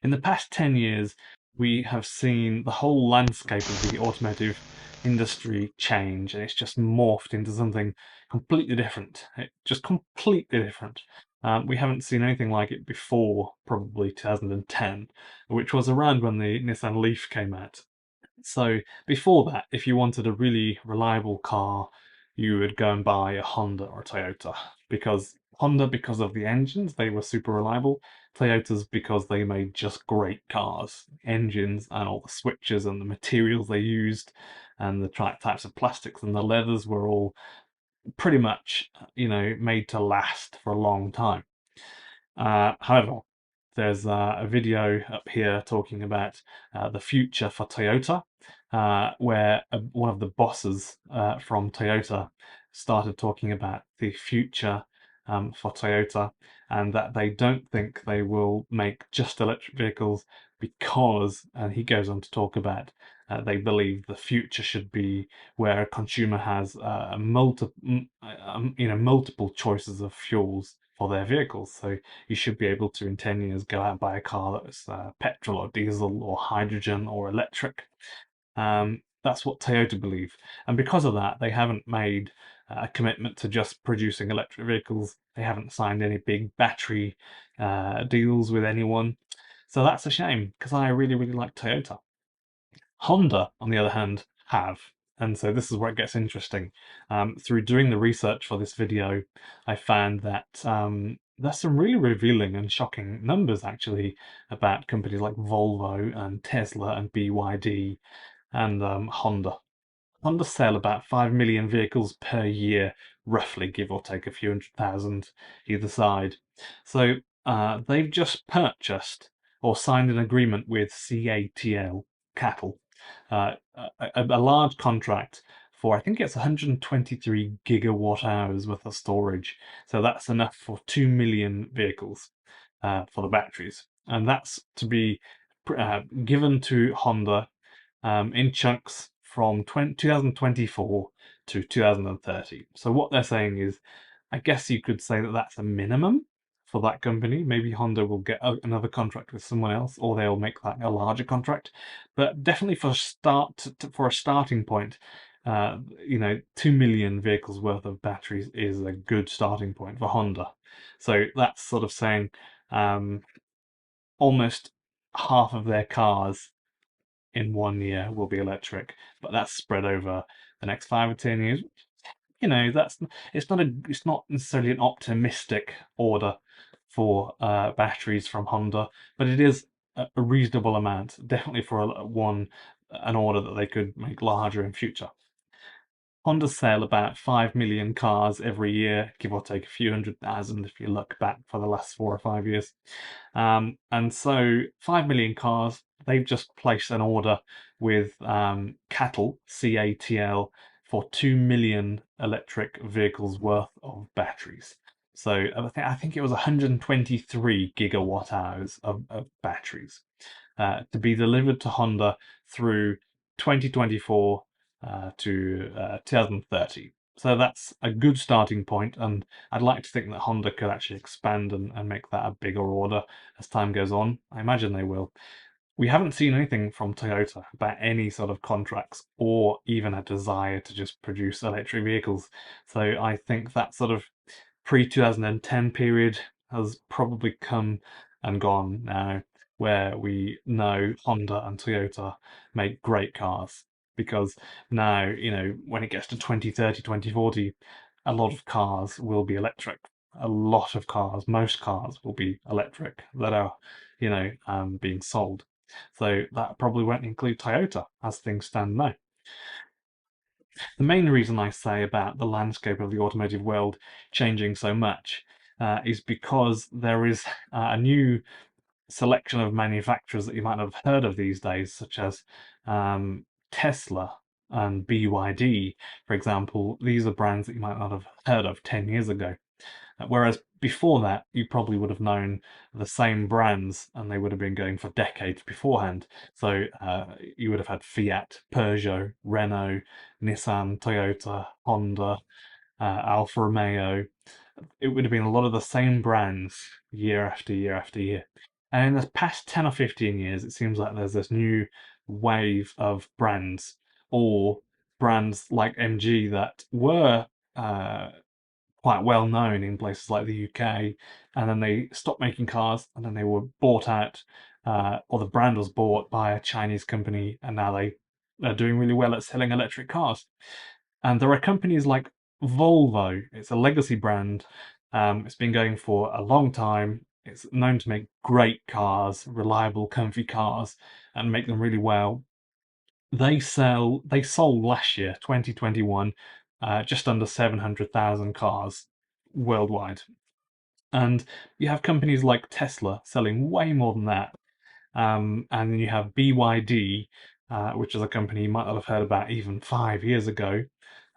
In the past 10 years, we have seen the whole landscape of the automotive industry change, and it's just morphed into something completely different. Just completely different. We haven't seen anything like it before, probably 2010, which was around when the Nissan Leaf came out. So before that, if you wanted a really reliable car, you would go and buy a Honda or a Toyota. Because Honda, because of the engines, they were super reliable. Toyotas, because they made just great cars. Engines and all the switches and the materials they used and the types of plastics and the leathers were all pretty much, made to last for a long time. However, there's a video up here talking about the future for Toyota, where one of the bosses from Toyota started talking about the future for Toyota, and that they don't think they will make just electric vehicles because, and he goes on to talk about, they believe the future should be where a consumer has multiple choices of fuels for their vehicles. So you should be able to, in 10 years, go out and buy a car that's petrol or diesel or hydrogen or electric. That's what Toyota believe. And because of that, they haven't made a commitment to just producing electric vehicles. They haven't signed any big battery deals with anyone. So that's a shame, because I really, really like Toyota. Honda, on the other hand, have. And so this is where it gets interesting. Through doing the research for this video, I found that there's some really revealing and shocking numbers actually about companies like Volvo and Tesla and BYD and Honda. Honda sell about 5 million vehicles per year, roughly, give or take a few 100,000 either side. So they've just purchased or signed an agreement with CATL, a large contract for, I think it's 123 gigawatt hours worth of storage. So that's enough for 2 million vehicles for the batteries. And that's to be given to Honda in chunks from 2024 to 2030. So what they're saying is, I guess you could say that that's a minimum for that company. Maybe Honda will get another contract with someone else, or they'll make that a larger contract. But definitely for a starting point, 2 million vehicles worth of batteries is a good starting point for Honda. So that's sort of saying almost half of their cars in 1 year will be electric, but that's spread over the next 5 or 10 years. That's it's not necessarily an optimistic order for batteries from Honda, but it is a reasonable amount, definitely for an order that they could make larger in future. Honda sell about 5 million cars every year, give or take a few 100,000 if you look back for the last 4 or 5 years. And so 5 million cars, they've just placed an order with CATL, CATL, for 2 million electric vehicles worth of batteries. So I think it was 123 gigawatt hours of batteries to be delivered to Honda through 2024 to 2030. So that's a good starting point, and I'd like to think that Honda could actually expand and make that a bigger order as time goes on. I imagine they will. We haven't seen anything from Toyota about any sort of contracts or even a desire to just produce electric vehicles. So I think that sort of pre-2010 period has probably come and gone now, where we know Honda and Toyota make great cars. Because now, when it gets to 2030, 2040, a lot of cars will be electric. A lot of cars, most cars will be electric that are, being sold. So that probably won't include Toyota as things stand now. The main reason I say about the landscape of the automotive world changing so much is because there is a new selection of manufacturers that you might not have heard of these days, such as Tesla and BYD, for example. These are brands that you might not have heard of 10 years ago. Whereas before that, you probably would have known the same brands and they would have been going for decades beforehand. So you would have had Fiat, Peugeot, Renault, Nissan, Toyota, Honda, Alfa Romeo. It would have been a lot of the same brands year after year after year. And in the past 10 or 15 years, it seems like there's this new wave of brands, or brands like MG that were uh, quite well known in places like the UK, and then they stopped making cars, and then they were bought out, or the brand was bought by a Chinese company, and now they are doing really well at selling electric cars. And there are companies like Volvo. It's a legacy brand. It's been going for a long time. It's known to make great cars, reliable, comfy cars, and make them really well. They sold last year, 2021, just under 700,000 cars worldwide. And you have companies like Tesla selling way more than that. And then you have BYD, which is a company you might not have heard about even 5 years ago,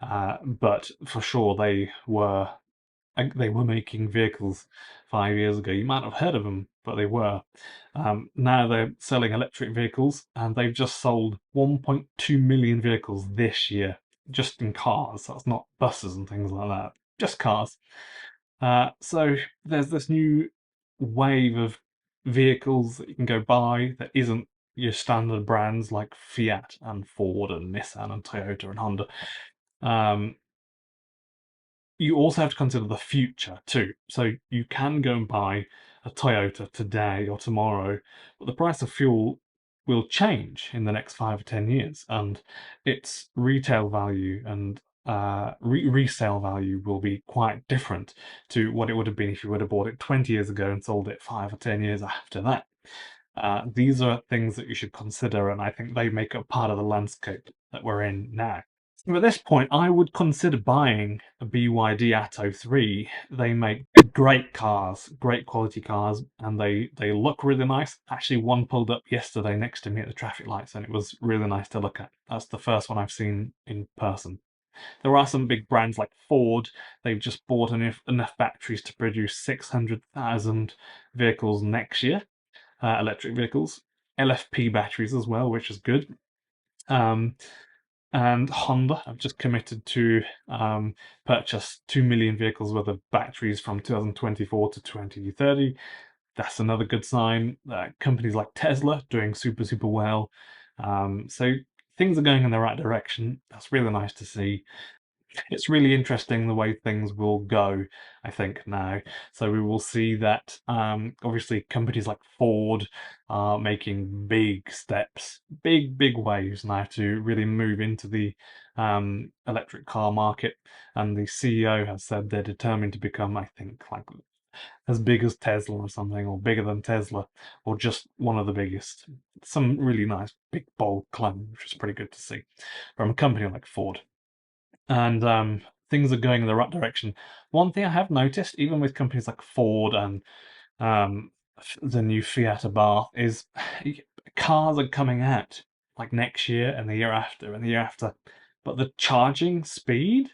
but for sure they were making vehicles 5 years ago. You might not have heard of them, but they were. Now they're selling electric vehicles, and they've just sold 1.2 million vehicles this year, just in cars. That's not buses and things like that, just cars. So there's this new wave of vehicles that you can go buy that isn't your standard brands like Fiat and Ford and Nissan and Toyota and Honda. Um, you also have to consider the future too. So you can go and buy a Toyota today or tomorrow, but the price of fuel will change in the next 5 or 10 years, and its retail value and resale value will be quite different to what it would have been if you would have bought it 20 years ago and sold it 5 or 10 years after that. These are things that you should consider, and I think they make up part of the landscape that we're in now. At this point, I would consider buying a BYD Atto 3. They make great cars, great quality cars, and they look really nice. Actually, one pulled up yesterday next to me at the traffic lights, and it was really nice to look at. That's the first one I've seen in person. There are some big brands like Ford. They've just bought enough batteries to produce 600,000 vehicles next year, electric vehicles. LFP batteries as well, which is good. Um, and Honda have just committed to purchase 2 million vehicles worth of batteries from 2024 to 2030. That's another good sign. Companies like Tesla doing super, super well. So things are going in the right direction. That's really nice to see. It's really interesting the way things will go, I think, now. So we will see that obviously companies like Ford are making big steps, big waves now to really move into the electric car market. And the CEO has said they're determined to become, I think, like as big as Tesla or something, or bigger than Tesla, or just one of the biggest. Some really nice, big, bold claim, which is pretty good to see from a company like Ford. And things are going in the right direction. One thing I have noticed, even with companies like Ford and um, the new Fiat Abarth, is cars are coming out like next year and the year after and the year after, but the charging speed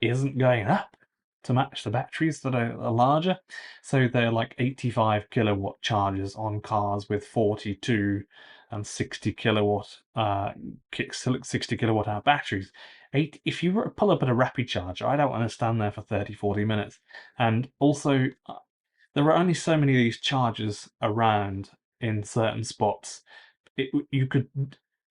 isn't going up to match the batteries that are larger. So they're like 85 kilowatt chargers on cars with 42 and 60 kilowatt 60 kilowatt hour batteries. If you were to pull up at a rapid charger, I don't want to stand there for 30-40 minutes. And also, there are only so many of these chargers around in certain spots. You could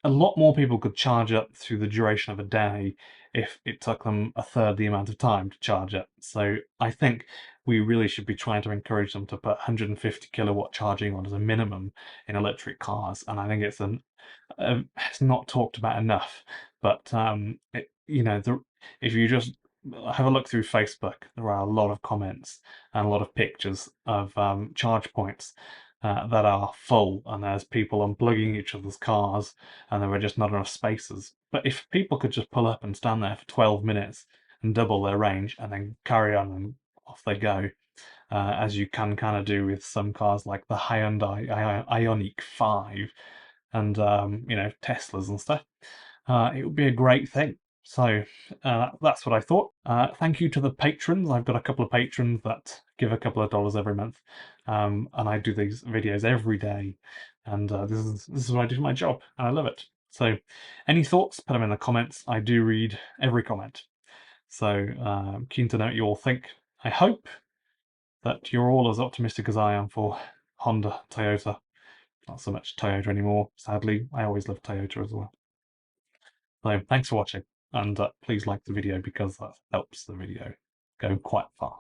a lot more people could charge up through the duration of a day if it took them a third the amount of time to charge up. So I think we really should be trying to encourage them to put 150 kilowatt charging on as a minimum in electric cars, and I think it's not talked about enough. But if you just have a look through Facebook, there are a lot of comments and a lot of pictures of charge points that are full, and there's people unplugging each other's cars, and there are just not enough spaces. But if people could just pull up and stand there for 12 minutes and double their range, and then carry on and off they go, as you can kind of do with some cars like the Hyundai Ioniq 5 and Teslas and stuff, it would be a great thing. So that's what I thought. Thank you to the patrons. I've got a couple of patrons that give a couple of dollars every month, and I do these videos every day, and this is what I do for my job, and I love it. So, any thoughts? Put them in the comments. I do read every comment. So, keen to know what you all think. I hope that you're all as optimistic as I am for Honda, Toyota. Not so much Toyota anymore, sadly. I always love Toyota as well. So thanks for watching, and please like the video because that helps the video go quite far.